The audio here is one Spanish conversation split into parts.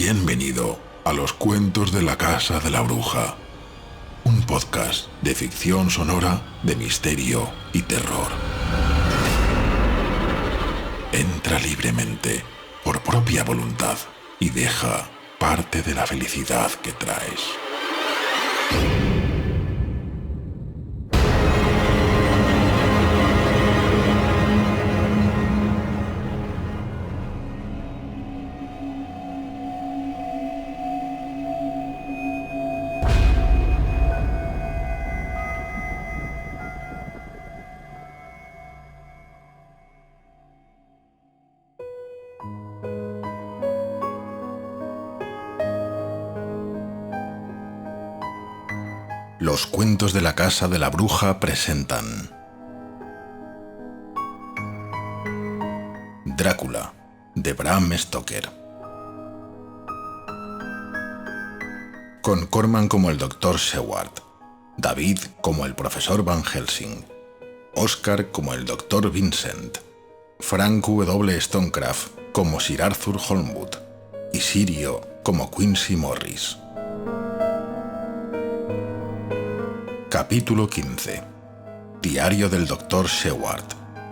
Bienvenido a los cuentos de la Casa de la Bruja, un podcast de ficción sonora, de misterio y terror. Entra libremente, por propia voluntad, y deja parte de la felicidad que traes. Los cuentos de la Casa de la Bruja presentan Drácula, de Bram Stoker. Con Corman como el Dr. Seward, David como el Profesor Van Helsing, Oscar como el Dr. Vincent, Frank W. Stonecraft como Sir Arthur Holmwood y Sirio como Quincy Morris. Capítulo 15. Diario del Dr. Seward.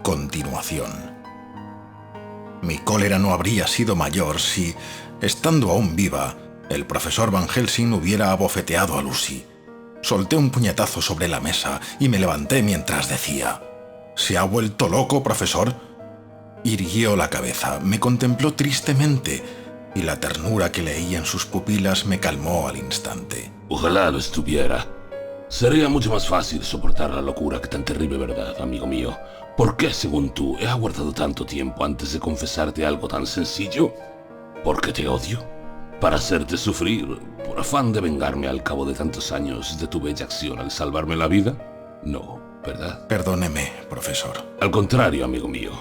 Continuación. Mi cólera no habría sido mayor si, estando aún viva, el profesor Van Helsing hubiera abofeteado a Lucy. Solté un puñetazo sobre la mesa y me levanté mientras decía: «¿Se ha vuelto loco, profesor?». Irguió la cabeza, me contempló tristemente y la ternura que leía en sus pupilas me calmó al instante. Ojalá lo estuviera. Sería mucho más fácil soportar la locura que tan terrible verdad, amigo mío. ¿Por qué, según tú, he aguardado tanto tiempo antes de confesarte algo tan sencillo? ¿Porque te odio? ¿Para hacerte sufrir? ¿Por afán de vengarme al cabo de tantos años de tu bella acción al salvarme la vida? No, ¿verdad? Perdóneme, profesor. Al contrario, amigo mío.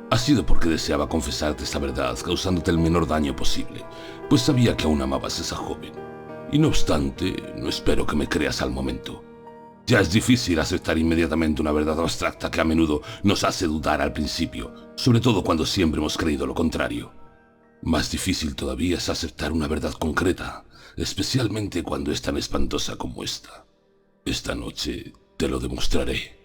Ha sido porque deseaba confesarte esta verdad, causándote el menor daño posible, pues sabía que aún amabas a esa joven. Y no obstante, no espero que me creas al momento. Ya es difícil aceptar inmediatamente una verdad abstracta que a menudo nos hace dudar al principio, sobre todo cuando siempre hemos creído lo contrario. Más difícil todavía es aceptar una verdad concreta, especialmente cuando es tan espantosa como esta. Esta noche te lo demostraré.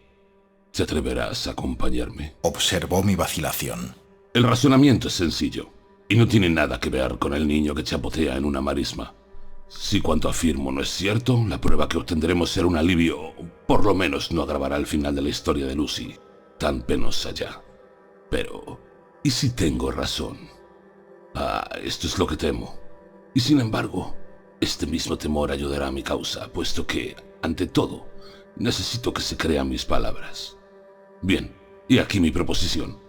¿Te atreverás a acompañarme? Observó mi vacilación. El razonamiento es sencillo, y no tiene nada que ver con el niño que chapotea en una marisma. Si cuanto afirmo no es cierto, la prueba que obtendremos será un alivio, por lo menos no agravará el final de la historia de Lucy, tan penosa ya. Pero, ¿y si tengo razón? Esto es lo que temo. Y sin embargo, este mismo temor ayudará a mi causa, puesto que, ante todo, necesito que se crean mis palabras. Bien, y aquí mi proposición.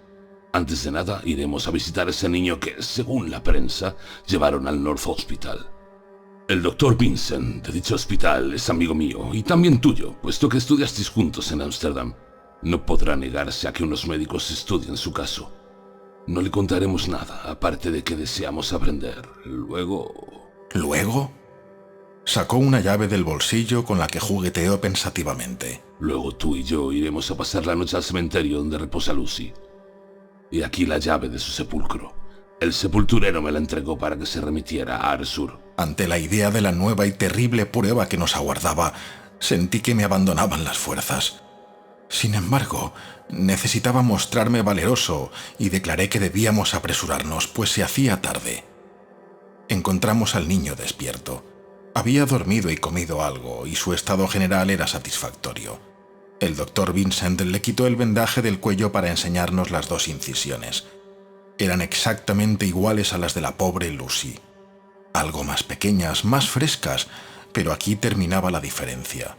Antes de nada, iremos a visitar a ese niño que, según la prensa, llevaron al North Hospital. El Dr. Vincent de dicho hospital es amigo mío y también tuyo, puesto que estudiasteis juntos en Ámsterdam. No podrá negarse a que unos médicos estudien su caso. No le contaremos nada, aparte de que deseamos aprender. ¿Luego? Sacó una llave del bolsillo con la que jugueteó pensativamente. Luego tú y yo iremos a pasar la noche al cementerio donde reposa Lucy. Y aquí la llave de su sepulcro. El sepulturero me la entregó para que se remitiera a Arsur. Ante la idea de la nueva y terrible prueba que nos aguardaba, sentí que me abandonaban las fuerzas. Sin embargo, necesitaba mostrarme valeroso y declaré que debíamos apresurarnos, pues se hacía tarde. Encontramos al niño despierto. Había dormido y comido algo, y su estado general era satisfactorio. El Dr. Vincent le quitó el vendaje del cuello para enseñarnos las 2 incisiones. Eran exactamente iguales a las de la pobre Lucy. Algo más pequeñas, más frescas, pero aquí terminaba la diferencia.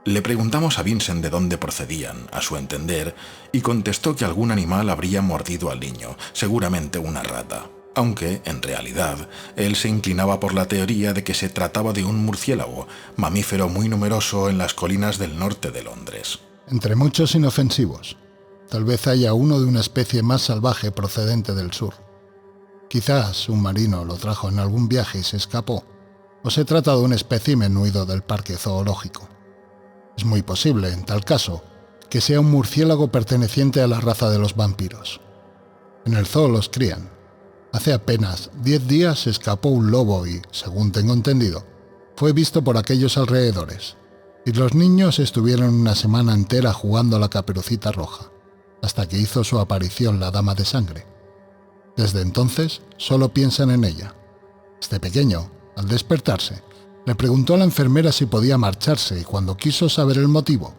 Le preguntamos a Vincent de dónde procedían, a su entender, y contestó que algún animal habría mordido al niño, seguramente una rata, aunque, en realidad, él se inclinaba por la teoría de que se trataba de un murciélago, mamífero muy numeroso en las colinas del norte de Londres. Entre muchos inofensivos. Tal vez haya uno de una especie más salvaje procedente del sur. Quizás un marino lo trajo en algún viaje y se escapó, o se trata de un espécimen huido del parque zoológico. Es muy posible, en tal caso, que sea un murciélago perteneciente a la raza de los vampiros. En el zoo los crían, Hace apenas 10 días escapó un lobo y, según tengo entendido, fue visto por aquellos alrededores. Y los niños estuvieron una semana entera jugando a la Caperucita Roja, hasta que hizo su aparición la Dama de Sangre. Desde entonces, solo piensan en ella. Este pequeño, al despertarse, le preguntó a la enfermera si podía marcharse y cuando quiso saber el motivo,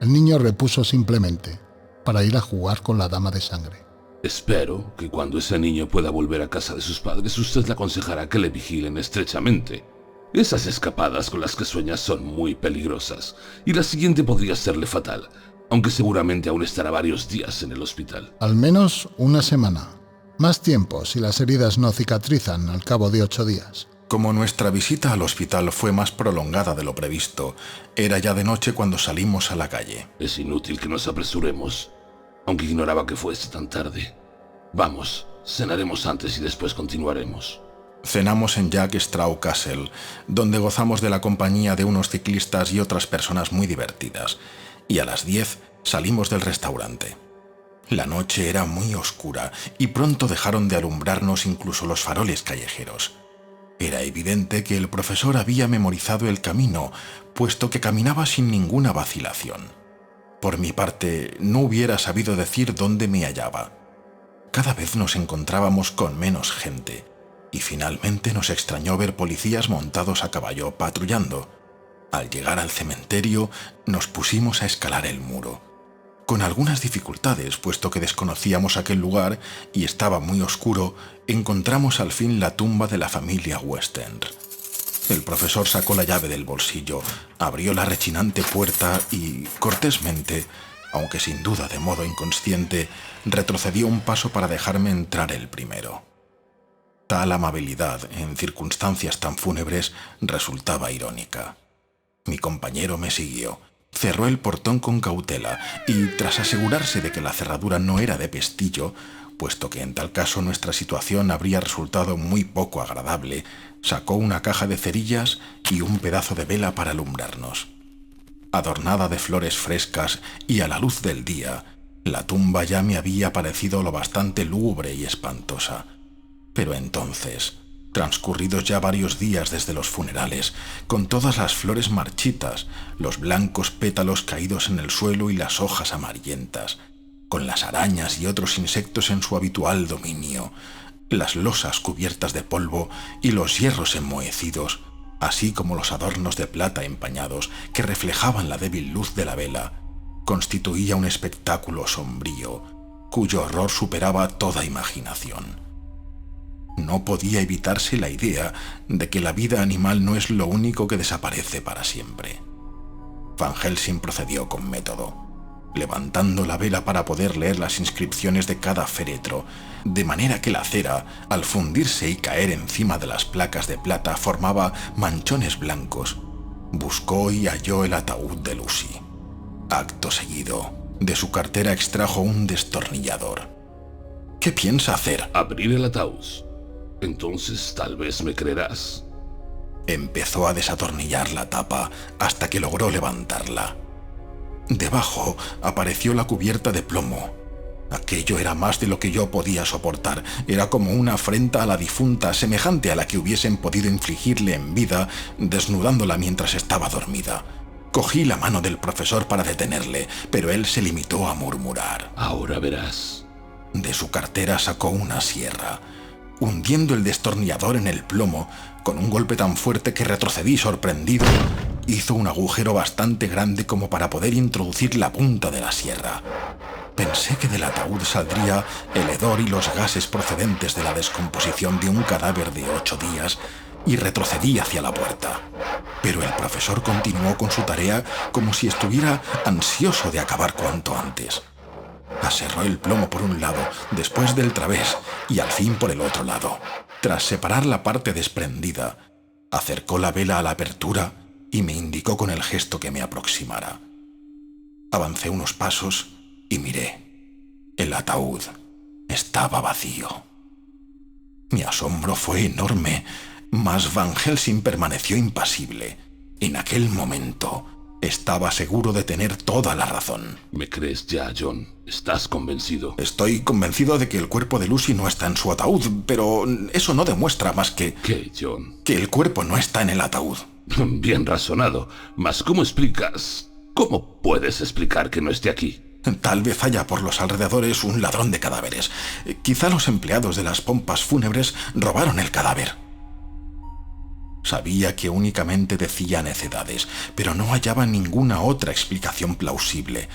el niño repuso simplemente, para ir a jugar con la Dama de Sangre. Espero que cuando ese niño pueda volver a casa de sus padres, usted le aconsejará que le vigilen estrechamente. Esas escapadas con las que sueña son muy peligrosas, y la siguiente podría serle fatal, aunque seguramente aún estará varios días en el hospital. Al menos una semana. Más tiempo si las heridas no cicatrizan al cabo de 8 días. Como nuestra visita al hospital fue más prolongada de lo previsto, era ya de noche cuando salimos a la calle. Es inútil que nos apresuremos, aunque ignoraba que fuese tan tarde. Vamos, cenaremos antes y después continuaremos. Cenamos en Jack Straw Castle, donde gozamos de la compañía de unos ciclistas y otras personas muy divertidas, y a las 10 salimos del restaurante. La noche era muy oscura y pronto dejaron de alumbrarnos incluso los faroles callejeros. Era evidente que el profesor había memorizado el camino, puesto que caminaba sin ninguna vacilación. Por mi parte, no hubiera sabido decir dónde me hallaba. Cada vez nos encontrábamos con menos gente, y finalmente nos extrañó ver policías montados a caballo patrullando. Al llegar al cementerio, nos pusimos a escalar el muro. Con algunas dificultades, puesto que desconocíamos aquel lugar y estaba muy oscuro, encontramos al fin la tumba de la familia West End. El profesor sacó la llave del bolsillo, abrió la rechinante puerta y, cortésmente, aunque sin duda de modo inconsciente, retrocedió un paso para dejarme entrar el primero. Tal amabilidad, en circunstancias tan fúnebres, resultaba irónica. Mi compañero me siguió. Cerró el portón con cautela y, tras asegurarse de que la cerradura no era de pestillo, puesto que en tal caso nuestra situación habría resultado muy poco agradable, sacó una caja de cerillas y un pedazo de vela para alumbrarnos. Adornada de flores frescas y a la luz del día, la tumba ya me había parecido lo bastante lúgubre y espantosa. Pero entonces, transcurridos ya varios días desde los funerales, con todas las flores marchitas, los blancos pétalos caídos en el suelo y las hojas amarillentas, con las arañas y otros insectos en su habitual dominio, las losas cubiertas de polvo y los hierros enmohecidos, así como los adornos de plata empañados que reflejaban la débil luz de la vela, constituía un espectáculo sombrío, cuyo horror superaba toda imaginación. No podía evitarse la idea de que la vida animal no es lo único que desaparece para siempre. Van Helsing procedió con método, levantando la vela para poder leer las inscripciones de cada féretro, de manera que la cera, al fundirse y caer encima de las placas de plata, formaba manchones blancos. Buscó y halló el ataúd de Lucy. Acto seguido, de su cartera extrajo un destornillador. ¿Qué piensa hacer? Abrir el ataúd. Entonces tal vez me creerás. Empezó a desatornillar la tapa hasta que logró levantarla. Debajo apareció la cubierta de plomo. Aquello era más de lo que yo podía soportar. Era como una afrenta a la difunta, semejante a la que hubiesen podido infligirle en vida, desnudándola mientras estaba dormida. Cogí la mano del profesor para detenerle, pero él se limitó a murmurar. Ahora verás. De su cartera sacó una sierra. Hundiendo el destornillador en el plomo, con un golpe tan fuerte que retrocedí sorprendido, hizo un agujero bastante grande como para poder introducir la punta de la sierra. Pensé que del ataúd saldría el hedor y los gases procedentes de la descomposición de un cadáver de 8 días y retrocedí hacia la puerta. Pero el profesor continuó con su tarea como si estuviera ansioso de acabar cuanto antes. Aserró el plomo por un lado, después del través y al fin por el otro lado. Tras separar la parte desprendida, acercó la vela a la abertura y me indicó con el gesto que me aproximara. Avancé unos pasos y miré. El ataúd estaba vacío. Mi asombro fue enorme, mas Van Helsing permaneció impasible. En aquel momento, Estaba seguro de tener toda la razón. ¿Me crees ya, John? ¿Estás convencido? Estoy convencido de que el cuerpo de Lucy no está en su ataúd, pero eso no demuestra más que... ¿Qué, John? Que el cuerpo no está en el ataúd. Bien razonado. Mas, ¿cómo explicas? ¿Cómo puedes explicar que no esté aquí? Tal vez haya por los alrededores un ladrón de cadáveres. Quizá los empleados de las pompas fúnebres robaron el cadáver. Sabía que únicamente decía necedades, pero no hallaba ninguna otra explicación plausible.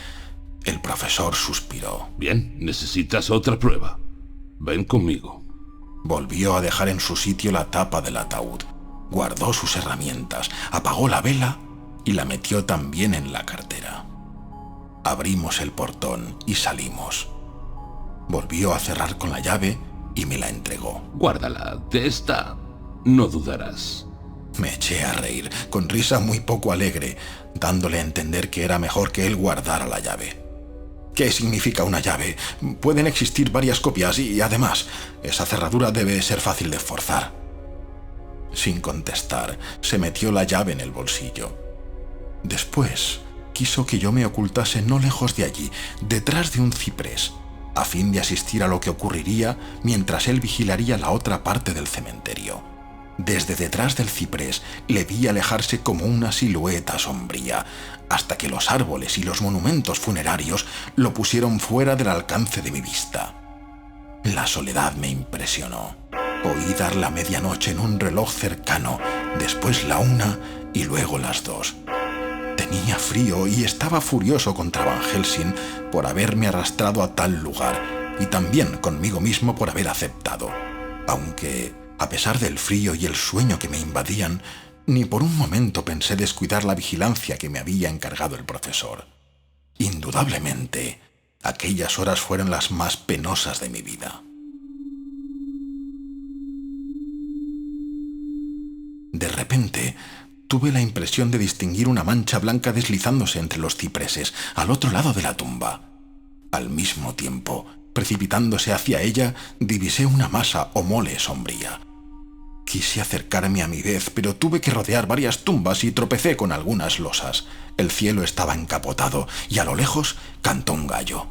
El profesor suspiró. Bien, necesitas otra prueba. Ven conmigo. Volvió a dejar en su sitio la tapa del ataúd. Guardó sus herramientas, apagó la vela y la metió también en la cartera. Abrimos el portón y salimos. Volvió a cerrar con la llave y me la entregó. Guárdala. De esta no dudarás. Me eché a reír, con risa muy poco alegre, dándole a entender que era mejor que él guardara la llave. ¿Qué significa una llave? Pueden existir varias copias y, además, esa cerradura debe ser fácil de forzar. Sin contestar, se metió la llave en el bolsillo. Después, quiso que yo me ocultase no lejos de allí, detrás de un ciprés, a fin de asistir a lo que ocurriría mientras él vigilaría la otra parte del cementerio. Desde detrás del ciprés le vi alejarse como una silueta sombría, hasta que los árboles y los monumentos funerarios lo pusieron fuera del alcance de mi vista. La soledad me impresionó. Oí dar la medianoche en un reloj cercano, después la 1 y luego las 2. Tenía frío y estaba furioso contra Van Helsing por haberme arrastrado a tal lugar, y también conmigo mismo por haber aceptado, aunque... A pesar del frío y el sueño que me invadían, ni por un momento pensé descuidar la vigilancia que me había encargado el profesor. Indudablemente, aquellas horas fueron las más penosas de mi vida. De repente, tuve la impresión de distinguir una mancha blanca deslizándose entre los cipreses, al otro lado de la tumba. Al mismo tiempo, precipitándose hacia ella, divisé una masa o mole sombría. Quise acercarme a mi vez, pero tuve que rodear varias tumbas y tropecé con algunas losas. El cielo estaba encapotado y a lo lejos cantó un gallo.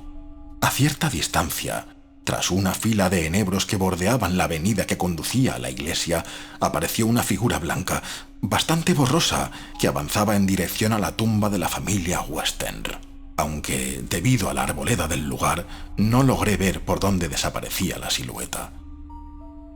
A cierta distancia, tras una fila de enebros que bordeaban la avenida que conducía a la iglesia, apareció una figura blanca, bastante borrosa, que avanzaba en dirección a la tumba de la familia Westenra. Aunque, debido a la arboleda del lugar, no logré ver por dónde desaparecía la silueta.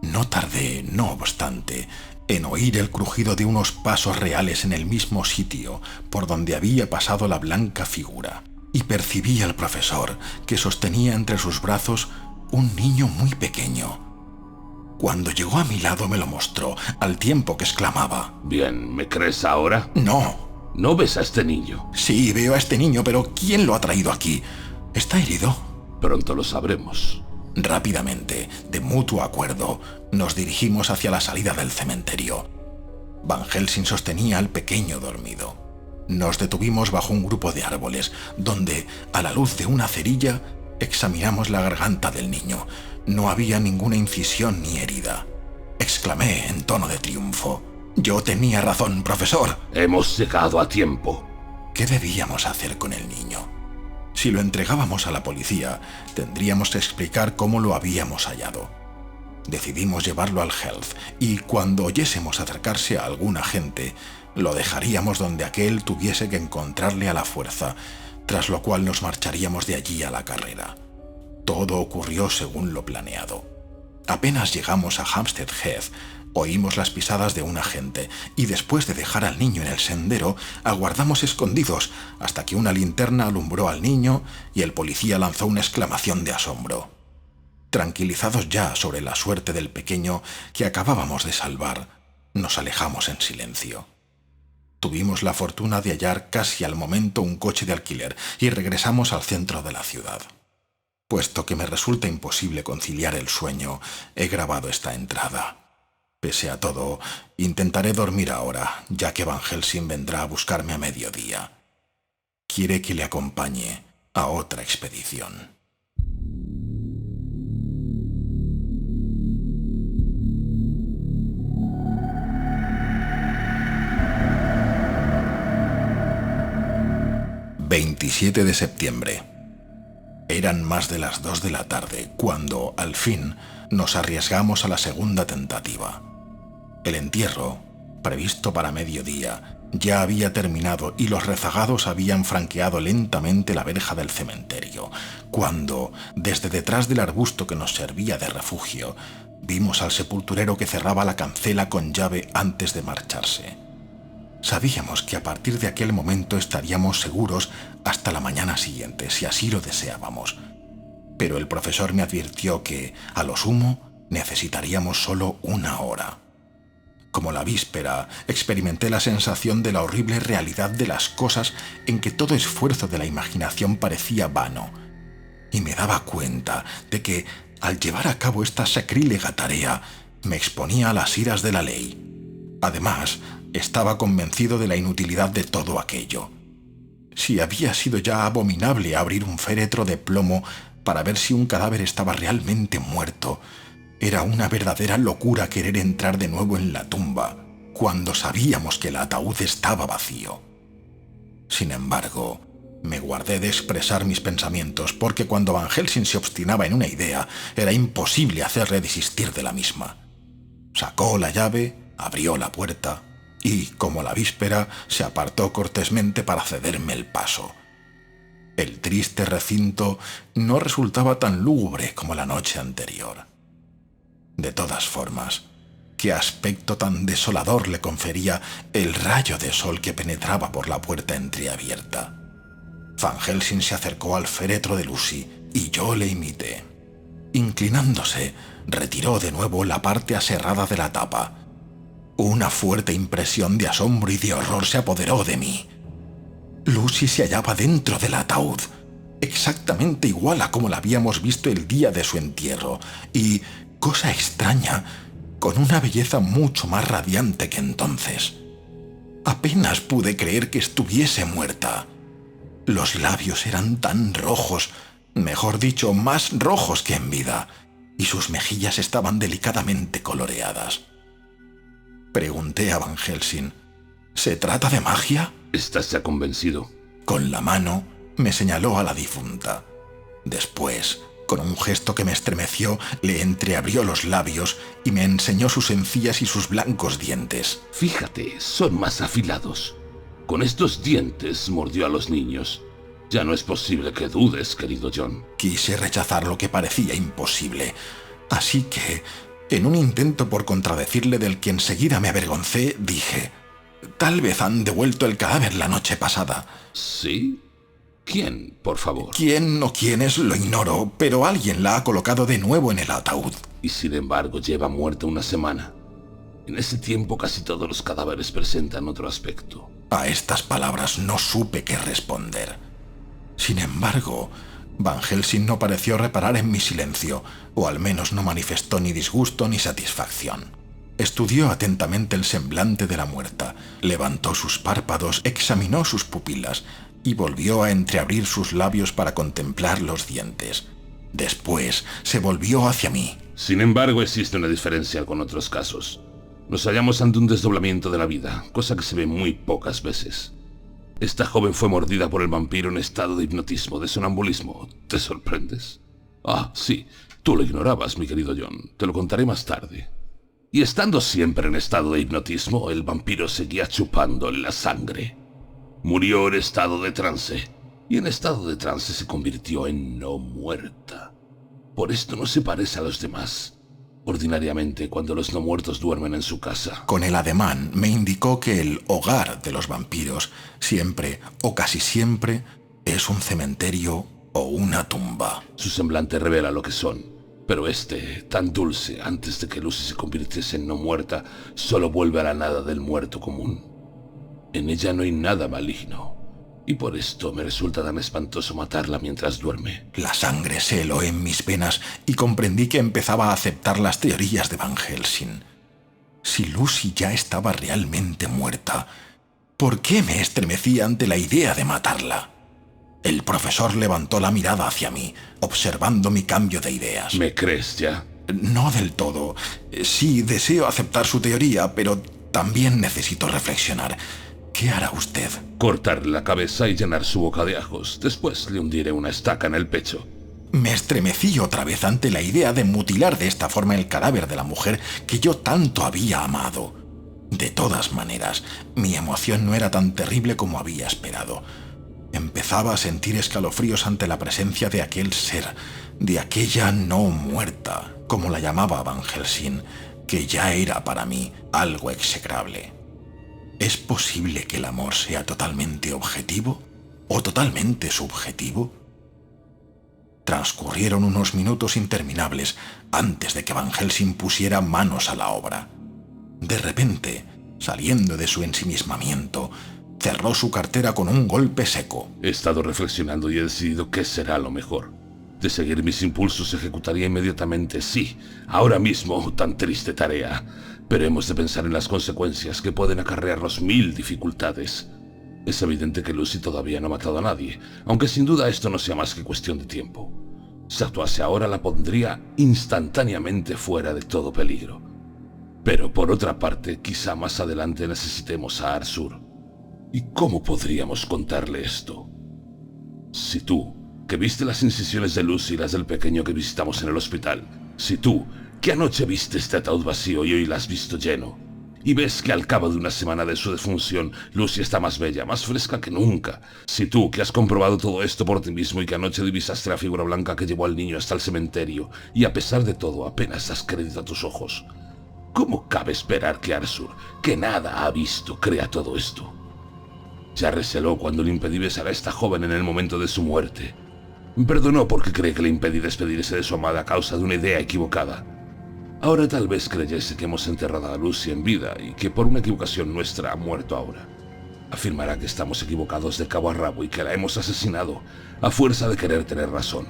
No tardé, no obstante, en oír el crujido de unos pasos reales en el mismo sitio por donde había pasado la blanca figura, y percibí al profesor, que sostenía entre sus brazos un niño muy pequeño. Cuando llegó a mi lado me lo mostró, al tiempo que exclamaba: Bien, ¿me crees ahora? No. ¿No ves a este niño? Sí, veo a este niño, pero ¿quién lo ha traído aquí? ¿Está herido? Pronto lo sabremos. Rápidamente, de mutuo acuerdo, nos dirigimos hacia la salida del cementerio. Van Helsing sostenía al pequeño dormido. Nos detuvimos bajo un grupo de árboles, donde, a la luz de una cerilla, examinamos la garganta del niño. No había ninguna incisión ni herida. Exclamé en tono de triunfo: «Yo tenía razón, profesor». Hemos llegado a tiempo. ¿Qué debíamos hacer con el niño? Si lo entregábamos a la policía, tendríamos que explicar cómo lo habíamos hallado. Decidimos llevarlo al Heath y, cuando oyésemos acercarse a algún agente, lo dejaríamos donde aquel tuviese que encontrarle a la fuerza, tras lo cual nos marcharíamos de allí a la carrera. Todo ocurrió según lo planeado. Apenas llegamos a Hampstead Heath, oímos las pisadas de un agente y, después de dejar al niño en el sendero, aguardamos escondidos hasta que una linterna alumbró al niño y el policía lanzó una exclamación de asombro. Tranquilizados ya sobre la suerte del pequeño que acabábamos de salvar, nos alejamos en silencio. Tuvimos la fortuna de hallar casi al momento un coche de alquiler y regresamos al centro de la ciudad. Puesto que me resulta imposible conciliar el sueño, he grabado esta entrada. Pese a todo, intentaré dormir ahora, ya que Van Helsing vendrá a buscarme a mediodía. Quiere que le acompañe a otra expedición. 27 de septiembre. Eran más de las 2 de la tarde cuando, al fin, nos arriesgamos a la segunda tentativa. El entierro, previsto para mediodía, ya había terminado y los rezagados habían franqueado lentamente la verja del cementerio, cuando, desde detrás del arbusto que nos servía de refugio, vimos al sepulturero que cerraba la cancela con llave antes de marcharse. Sabíamos que a partir de aquel momento estaríamos seguros hasta la mañana siguiente, si así lo deseábamos. Pero el profesor me advirtió que, a lo sumo, necesitaríamos solo 1 hora. Como la víspera, experimenté la sensación de la horrible realidad de las cosas en que todo esfuerzo de la imaginación parecía vano, y me daba cuenta de que, al llevar a cabo esta sacrílega tarea, me exponía a las iras de la ley. Además, estaba convencido de la inutilidad de todo aquello. Si había sido ya abominable abrir un féretro de plomo para ver si un cadáver estaba realmente muerto, era una verdadera locura querer entrar de nuevo en la tumba, cuando sabíamos que el ataúd estaba vacío. Sin embargo, me guardé de expresar mis pensamientos, porque cuando Van Helsing se obstinaba en una idea, era imposible hacerle desistir de la misma. Sacó la llave, abrió la puerta y, como la víspera, se apartó cortésmente para cederme el paso. El triste recinto no resultaba tan lúgubre como la noche anterior. De todas formas, qué aspecto tan desolador le confería el rayo de sol que penetraba por la puerta entreabierta. Van Helsing se acercó al féretro de Lucy y yo le imité. Inclinándose, retiró de nuevo la parte aserrada de la tapa. Una fuerte impresión de asombro y de horror se apoderó de mí. Lucy se hallaba dentro del ataúd, exactamente igual a como la habíamos visto el día de su entierro, y, cosa extraña, con una belleza mucho más radiante que entonces. Apenas pude creer que estuviese muerta. Los labios eran tan rojos, mejor dicho, más rojos que en vida, y sus mejillas estaban delicadamente coloreadas. Pregunté a Van Helsing: ¿se trata de magia? ¿Estás ya convencido? Con la mano me señaló a la difunta. Después, con un gesto que me estremeció, le entreabrió los labios y me enseñó sus encías y sus blancos dientes. Fíjate, son más afilados. Con estos dientes mordió a los niños. Ya no es posible que dudes, querido John. Quise rechazar lo que parecía imposible, así que, en un intento por contradecirle del que enseguida me avergoncé, dije: tal vez han devuelto el cadáver la noche pasada. ¿Sí? ¿Quién, por favor? ¿Quién o quiénes lo ignoro, pero alguien la ha colocado de nuevo en el ataúd. Y sin embargo lleva muerta 1 semana. En ese tiempo casi todos los cadáveres presentan otro aspecto. A estas palabras no supe qué responder. Sin embargo, Van Helsing no pareció reparar en mi silencio, o al menos no manifestó ni disgusto ni satisfacción. Estudió atentamente el semblante de la muerta, levantó sus párpados, examinó sus pupilas y volvió a entreabrir sus labios para contemplar los dientes. Después se volvió hacia mí. Sin embargo, existe una diferencia con otros casos. Nos hallamos ante un desdoblamiento de la vida, cosa que se ve muy pocas veces. Esta joven fue mordida por el vampiro en estado de hipnotismo, de sonambulismo. ¿Te sorprendes? Ah, sí, tú lo ignorabas, mi querido John. Te lo contaré más tarde. Y estando siempre en estado de hipnotismo, el vampiro seguía chupándole la sangre. Murió en estado de trance, y en estado de trance se convirtió en no muerta. Por esto no se parece a los demás. Ordinariamente, cuando los no muertos duermen en su casa. Con el ademán me indicó que el hogar de los vampiros siempre, o casi siempre, es un cementerio o una tumba. Su semblante revela lo que son, pero tan dulce antes de que Lucy se convirtiese en no muerta, solo vuelve a la nada del muerto común. En ella no hay nada maligno, y por esto me resulta tan espantoso matarla mientras duerme. La sangre se heló en mis venas y comprendí que empezaba a aceptar las teorías de Van Helsing. Si Lucy ya estaba realmente muerta, ¿por qué me estremecí ante la idea de matarla? El profesor levantó la mirada hacia mí, observando mi cambio de ideas. ¿Me crees ya? No del todo. Sí, deseo aceptar su teoría, pero también necesito reflexionar. ¿Qué hará usted? Cortarle la cabeza y llenar su boca de ajos. Después le hundiré una estaca en el pecho. Me estremecí otra vez ante la idea de mutilar de esta forma el cadáver de la mujer que yo tanto había amado. De todas maneras, mi emoción no era tan terrible como había esperado. Empezaba a sentir escalofríos ante la presencia de aquel ser, de aquella no muerta, como la llamaba Van Helsing, que ya era para mí algo execrable. ¿Es posible que el amor sea totalmente objetivo o totalmente subjetivo? Transcurrieron unos minutos interminables antes de que Van Helsing pusiera manos a la obra. De repente, saliendo de su ensimismamiento, cerró su cartera con un golpe seco. He estado reflexionando y he decidido qué será lo mejor. De seguir mis impulsos ejecutaría inmediatamente, sí, ahora mismo, tan triste tarea. Pero hemos de pensar en las consecuencias que pueden acarrearnos 1000 dificultades. Es evidente que Lucy todavía no ha matado a nadie, aunque sin duda esto no sea más que cuestión de tiempo. Si actuase ahora la pondría instantáneamente fuera de todo peligro. Pero por otra parte, quizá más adelante necesitemos a Arthur. ¿Y cómo podríamos contarle esto? Si tú, que viste las incisiones de Lucy y las del pequeño que visitamos en el hospital, si tú, que anoche viste este ataúd vacío y hoy la has visto lleno, y ves que al cabo de una semana de su defunción, Lucy está más bella, más fresca que nunca. Si tú, que has comprobado todo esto por ti mismo y que anoche divisaste la figura blanca que llevó al niño hasta el cementerio, y a pesar de todo apenas das crédito a tus ojos, ¿cómo cabe esperar que Arthur, que nada ha visto, crea todo esto? Ya receló cuando le impedí besar a esta joven en el momento de su muerte. Perdonó porque cree que le impedí despedirse de su amada a causa de una idea equivocada. Ahora tal vez creyese que hemos enterrado a Lucy en vida y que por una equivocación nuestra ha muerto ahora. Afirmará que estamos equivocados de cabo a rabo y que la hemos asesinado a fuerza de querer tener razón.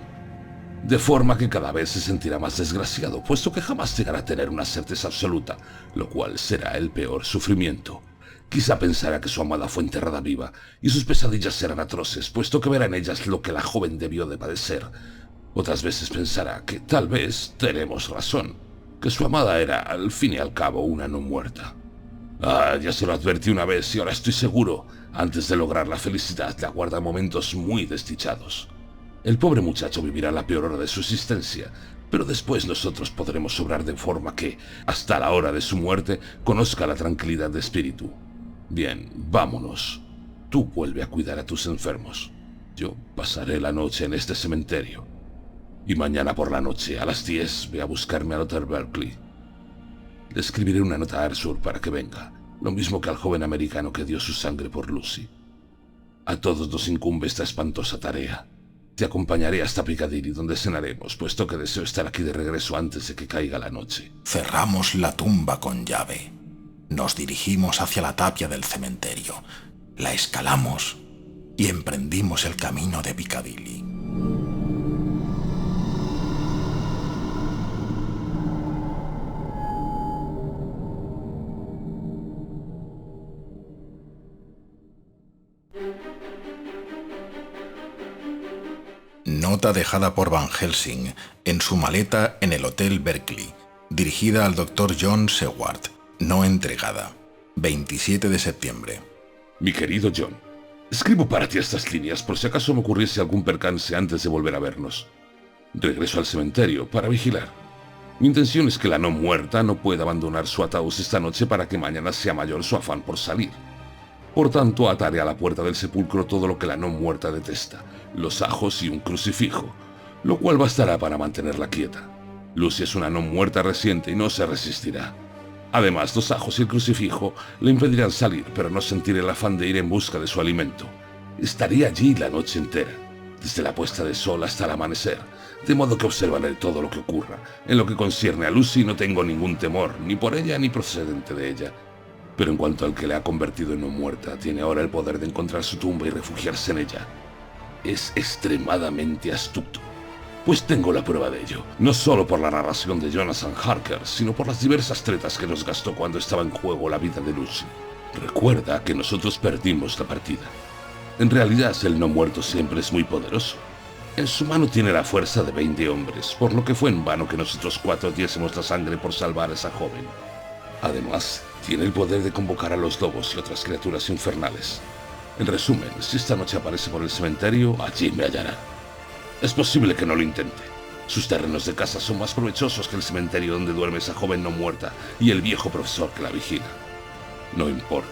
De forma que cada vez se sentirá más desgraciado, puesto que jamás llegará a tener una certeza absoluta, lo cual será el peor sufrimiento. Quizá pensará que su amada fue enterrada viva y sus pesadillas serán atroces, puesto que verá en ellas lo que la joven debió de padecer. Otras veces pensará que tal vez tenemos razón, que su amada era, al fin y al cabo, una no muerta. Ya se lo advertí una vez y ahora estoy seguro, antes de lograr la felicidad le aguardan momentos muy desdichados. El pobre muchacho vivirá la peor hora de su existencia, pero después nosotros podremos obrar de forma que, hasta la hora de su muerte, conozca la tranquilidad de espíritu. Bien, vámonos. Tú vuelve a cuidar a tus enfermos. Yo pasaré la noche en este cementerio. Y mañana por la noche, a las 10, ve a buscarme al Hotel Berkeley. Le escribiré una nota a Arthur para que venga, lo mismo que al joven americano que dio su sangre por Lucy. A todos nos incumbe esta espantosa tarea. Te acompañaré hasta Piccadilly, donde cenaremos, puesto que deseo estar aquí de regreso antes de que caiga la noche. Cerramos la tumba con llave. Nos dirigimos hacia la tapia del cementerio, la escalamos y emprendimos el camino de Piccadilly. Nota dejada por Van Helsing en su maleta en el Hotel Berkeley, dirigida al Dr. John Seward, no entregada. 27 de septiembre. Mi querido John, escribo para ti estas líneas por si acaso me ocurriese algún percance antes de volver a vernos. Regreso al cementerio para vigilar. Mi intención es que la no muerta no pueda abandonar su ataúd esta noche para que mañana sea mayor su afán por salir. Por tanto, ataré a la puerta del sepulcro todo lo que la no muerta detesta, los ajos y un crucifijo, lo cual bastará para mantenerla quieta. Lucy es una no muerta reciente y no se resistirá. Además, los ajos y el crucifijo le impedirán salir, pero no sentiré el afán de ir en busca de su alimento. Estaré allí la noche entera, desde la puesta de sol hasta el amanecer, de modo que observaré todo lo que ocurra. En lo que concierne a Lucy no tengo ningún temor, ni por ella ni procedente de ella. Pero en cuanto al que le ha convertido en no muerta, tiene ahora el poder de encontrar su tumba y refugiarse en ella. Es extremadamente astuto, pues tengo la prueba de ello, no solo por la narración de Jonathan Harker, sino por las diversas tretas que nos gastó cuando estaba en juego la vida de Lucy. Recuerda que nosotros perdimos la partida. En realidad, el no muerto siempre es muy poderoso. En su mano tiene la fuerza de 20 hombres, por lo que fue en vano que nosotros 4 diésemos la sangre por salvar a esa joven. Además, Tiene el poder de convocar a los lobos y otras criaturas infernales. En resumen, si esta noche aparece por el cementerio, allí me hallará. Es posible que no lo intente. Sus terrenos de caza son más provechosos que el cementerio donde duerme esa joven no muerta y el viejo profesor que la vigila. No importa.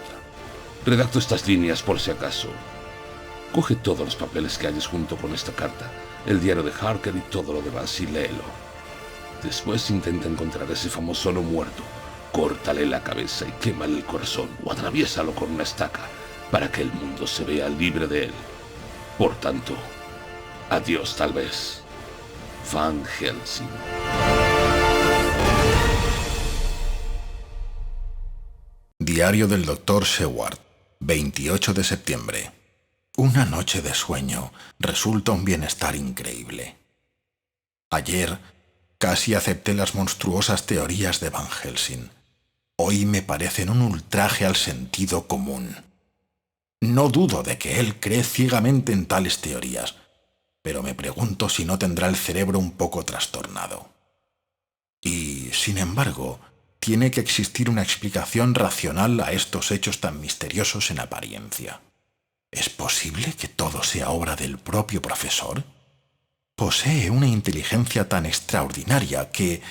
Redacto estas líneas por si acaso. Coge todos los papeles que halles junto con esta carta, el diario de Harker y todo lo demás y léelo. Después intenta encontrar a ese famoso no muerto. Córtale la cabeza y quémale el corazón o atraviésalo con una estaca para que el mundo se vea libre de él. Por tanto, adiós tal vez. Van Helsing. Diario del Dr. Seward, 28 de septiembre. Una noche de sueño resulta un bienestar increíble. Ayer casi acepté las monstruosas teorías de Van Helsing. Hoy me parecen un ultraje al sentido común. No dudo de que él cree ciegamente en tales teorías, pero me pregunto si no tendrá el cerebro un poco trastornado. Y, sin embargo, tiene que existir una explicación racional a estos hechos tan misteriosos en apariencia. ¿Es posible que todo sea obra del propio profesor? Posee una inteligencia tan extraordinaria que,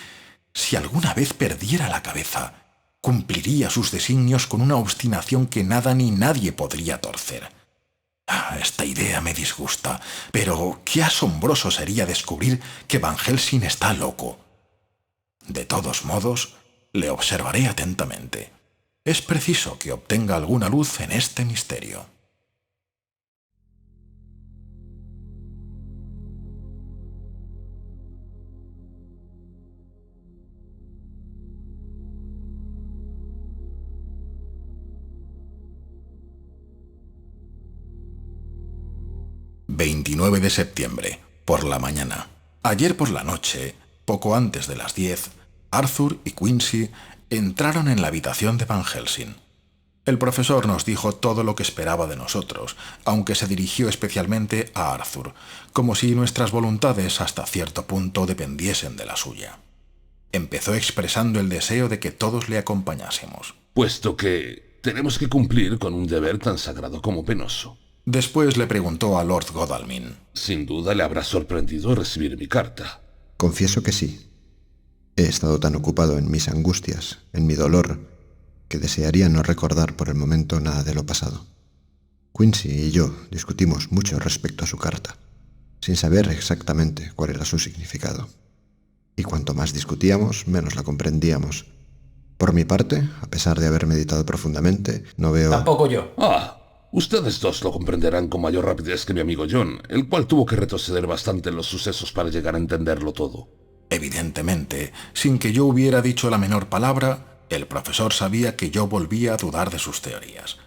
si alguna vez perdiera la cabeza, cumpliría sus designios con una obstinación que nada ni nadie podría torcer. Esta idea me disgusta, pero qué asombroso sería descubrir que Van Helsing está loco. De todos modos, le observaré atentamente. Es preciso que obtenga alguna luz en este misterio. ...29 de septiembre, por la mañana. Ayer por la noche, poco antes de las 10, Arthur y Quincy entraron en la habitación de Van Helsing. El profesor nos dijo todo lo que esperaba de nosotros, aunque se dirigió especialmente a Arthur, como si nuestras voluntades hasta cierto punto dependiesen de la suya. Empezó expresando el deseo de que todos le acompañásemos. Puesto que tenemos que cumplir con un deber tan sagrado como penoso. Después le preguntó a Lord Godalming. Sin duda le habrá sorprendido recibir mi carta. Confieso que sí. He estado tan ocupado en mis angustias, en mi dolor, que desearía no recordar por el momento nada de lo pasado. Quincy y yo discutimos mucho respecto a su carta, sin saber exactamente cuál era su significado. Y cuanto más discutíamos, menos la comprendíamos. Por mi parte, a pesar de haber meditado profundamente, no veo... Tampoco yo. Ustedes dos lo comprenderán con mayor rapidez que mi amigo John, el cual tuvo que retroceder bastante en los sucesos para llegar a entenderlo todo. Evidentemente, sin que yo hubiera dicho la menor palabra, el profesor sabía que yo volvía a dudar de sus teorías.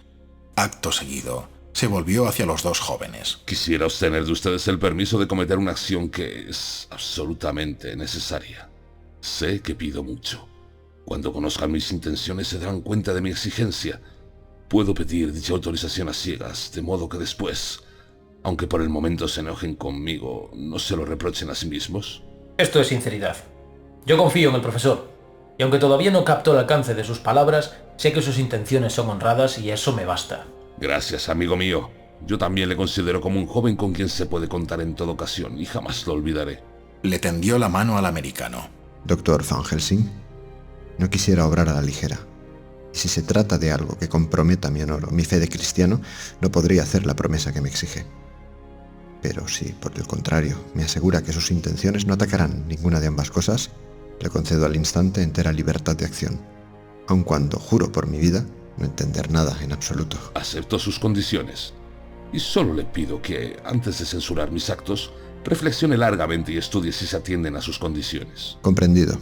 Acto seguido, se volvió hacia los dos jóvenes. Quisiera obtener de ustedes el permiso de cometer una acción que es absolutamente necesaria. Sé que pido mucho. Cuando conozcan mis intenciones se darán cuenta de mi exigencia. Puedo pedir dicha autorización a ciegas, de modo que después, aunque por el momento se enojen conmigo, no se lo reprochen a sí mismos. Esto es sinceridad. Yo confío en el profesor, y aunque todavía no capto el alcance de sus palabras, sé que sus intenciones son honradas y eso me basta. Gracias, amigo mío. Yo también le considero como un joven con quien se puede contar en toda ocasión, y jamás lo olvidaré. Le tendió la mano al americano. Doctor Van Helsing, no quisiera obrar a la ligera. Y si se trata de algo que comprometa mi honor o mi fe de cristiano, no podría hacer la promesa que me exige. Pero si, por el contrario, me asegura que sus intenciones no atacarán ninguna de ambas cosas, le concedo al instante entera libertad de acción, aun cuando juro por mi vida no entender nada en absoluto. Acepto sus condiciones, y solo le pido que, antes de censurar mis actos, reflexione largamente y estudie si se atienden a sus condiciones. Comprendido.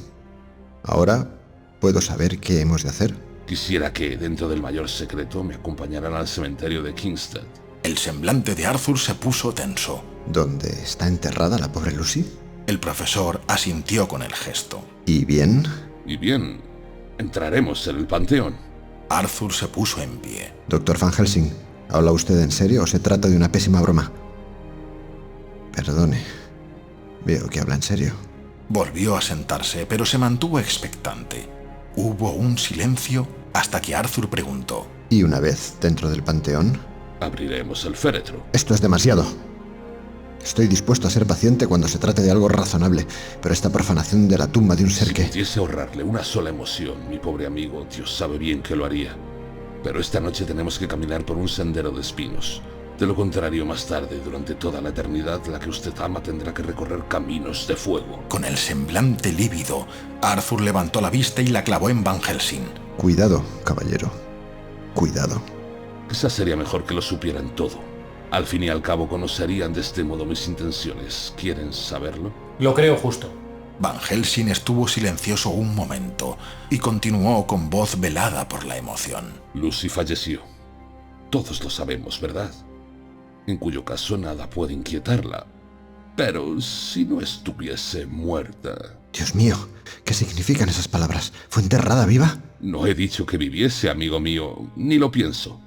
Ahora, ¿puedo saber qué hemos de hacer? Quisiera que, dentro del mayor secreto, me acompañaran al cementerio de Kingstead. El semblante de Arthur se puso tenso. ¿Dónde está enterrada la pobre Lucy? El profesor asintió con el gesto. ¿Y bien? Y bien, entraremos en el panteón. Arthur se puso en pie. Doctor Van Helsing, ¿habla usted en serio o se trata de una pésima broma? Perdone, veo que habla en serio. Volvió a sentarse, pero se mantuvo expectante. Hubo un silencio hasta que Arthur preguntó: ¿Y una vez dentro del panteón? Abriremos el féretro. Esto es demasiado. Estoy dispuesto a ser paciente cuando se trate de algo razonable, pero esta profanación de la tumba de un ser Si que... pudiese ahorrarle una sola emoción, mi pobre amigo, Dios sabe bien que lo haría. Pero esta noche tenemos que caminar por un sendero de espinos. De lo contrario, más tarde, durante toda la eternidad, la que usted ama tendrá que recorrer caminos de fuego. Con el semblante lívido, Arthur levantó la vista y la clavó en Van Helsing. Cuidado, caballero. Cuidado. Quizás sería mejor que lo supieran todo. Al fin y al cabo conocerían de este modo mis intenciones. ¿Quieren saberlo? Lo creo justo. Van Helsing estuvo silencioso un momento y continuó con voz velada por la emoción. Lucy falleció. Todos lo sabemos, ¿verdad? En cuyo caso nada puede inquietarla. Pero si no estuviese muerta... Dios mío, ¿qué significan esas palabras? ¿Fue enterrada viva? No he dicho que viviese, amigo mío, ni lo pienso.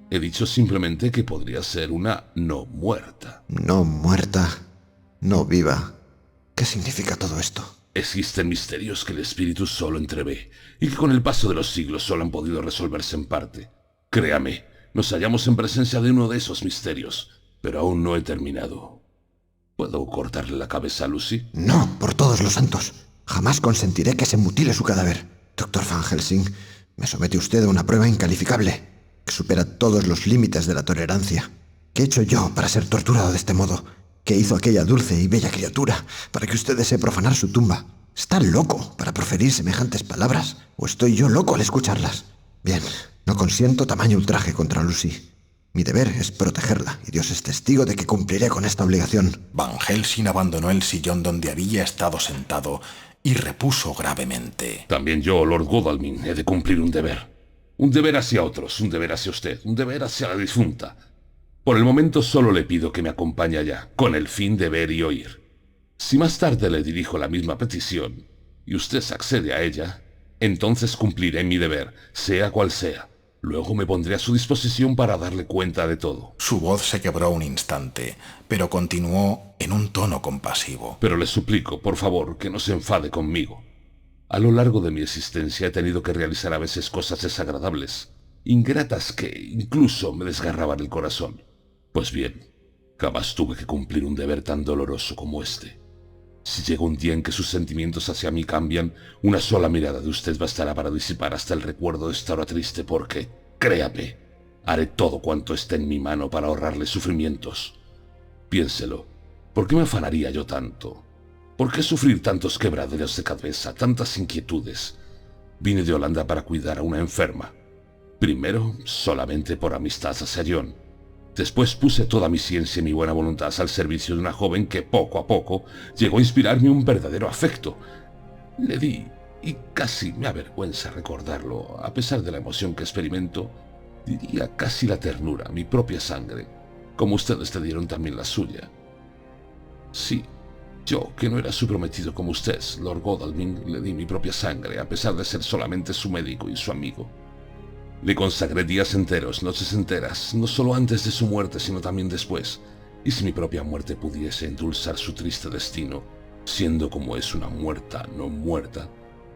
He dicho simplemente que podría ser una no muerta. No muerta, no viva. ¿Qué significa todo esto? Existen misterios que el espíritu solo entrevé y que con el paso de los siglos solo han podido resolverse en parte. Créame, nos hallamos en presencia de uno de esos misterios, pero aún no he terminado. ¿Puedo cortarle la cabeza a Lucy? No, por todos los santos. Jamás consentiré que se mutile su cadáver. Doctor Van Helsing, me somete usted a una prueba incalificable, que supera todos los límites de la tolerancia. ¿Qué he hecho yo para ser torturado de este modo? ¿Qué hizo aquella dulce y bella criatura para que usted desee profanar su tumba? ¿Está loco para proferir semejantes palabras? ¿O estoy yo loco al escucharlas? Bien, no consiento tamaño ultraje contra Lucy. Mi deber es protegerla, y Dios es testigo de que cumpliré con esta obligación. Van Helsing abandonó el sillón donde había estado sentado y repuso gravemente: También yo, Lord Godalming, he de cumplir un deber. Un deber hacia otros, un deber hacia usted, un deber hacia la difunta. Por el momento solo le pido que me acompañe allá, con el fin de ver y oír. Si más tarde le dirijo la misma petición, y usted se accede a ella, entonces cumpliré mi deber, sea cual sea. Luego me pondré a su disposición para darle cuenta de todo. Su voz se quebró un instante, pero continuó en un tono compasivo: Pero le suplico, por favor, que no se enfade conmigo. A lo largo de mi existencia he tenido que realizar a veces cosas desagradables, ingratas que incluso me desgarraban el corazón. Pues bien, jamás tuve que cumplir un deber tan doloroso como este. Si llega un día en que sus sentimientos hacia mí cambian, una sola mirada de usted bastará para disipar hasta el recuerdo de esta hora triste porque, créame, haré todo cuanto esté en mi mano para ahorrarle sufrimientos. Piénselo, ¿por qué me afanaría yo tanto? ¿Por qué sufrir tantos quebraderos de cabeza, tantas inquietudes? Vine de Holanda para cuidar a una enferma. Primero, solamente por amistad hacia John. Después puse toda mi ciencia y mi buena voluntad al servicio de una joven que poco a poco llegó a inspirarme un verdadero afecto. Le di, y casi me avergüenza recordarlo, a pesar de la emoción que experimento, diría casi la ternura, mi propia sangre, como ustedes le dieron también la suya. Sí, yo, que no era su prometido como usted, Lord Godalming, le di mi propia sangre, a pesar de ser solamente su médico y su amigo. Le consagré días enteros, noches enteras, no solo antes de su muerte, sino también después. Y si mi propia muerte pudiese endulzar su triste destino, siendo como es una muerta no muerta,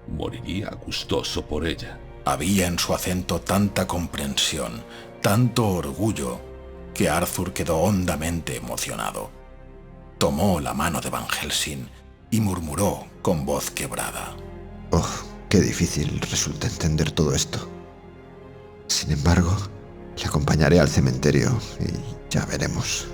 moriría gustoso por ella. Había en su acento tanta comprensión, tanto orgullo, que Arthur quedó hondamente emocionado. Tomó la mano de Van Helsing y murmuró con voz quebrada: Oh, qué difícil resulta entender todo esto. Sin embargo, le acompañaré al cementerio y ya veremos.